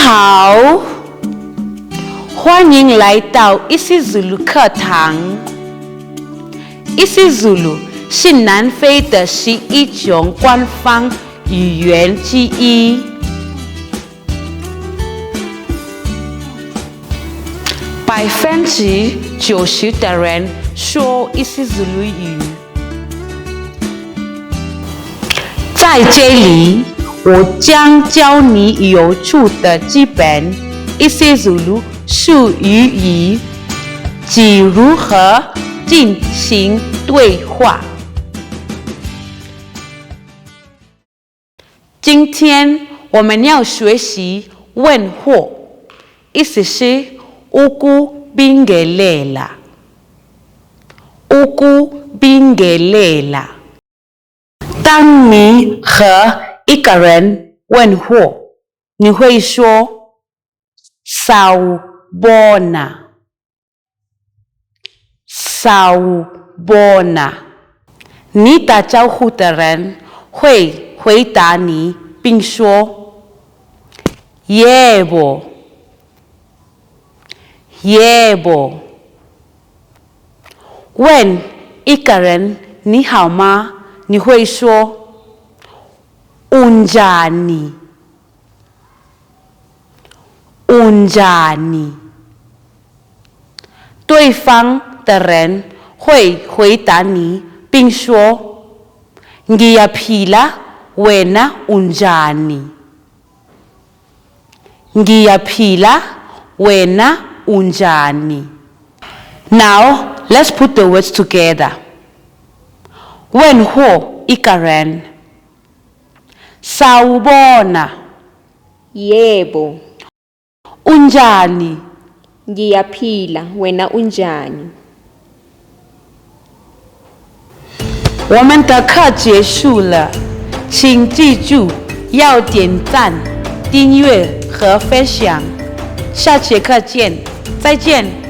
好，欢迎来到isiZulu课堂。isiZulu 是南非的11种官方语言之一。90%的人说isiZulu语。在这里，我将教你有趣的基本isiZulu术语，及如何进行对话。今天我们要学习问候，意思是ukubingelela。ukubingelela。当你和一个人问候，你会说 Sawubona。Sawubona。你打招呼的人会回答你，并说 Yebo。Yebo。问一个人你好吗？你会说 Unjani。Unjani。对方的人会回答你，并说 Ngiyaphila wena unjani。Ngiyaphila wena unjani。Now let's put the words together. 问候一个人 Sawubona。 Yebo。 Unjani。 Ngiyaphila wena unjani。我们的课结束了，请记住要点赞、订阅和分享。下节课见，再见。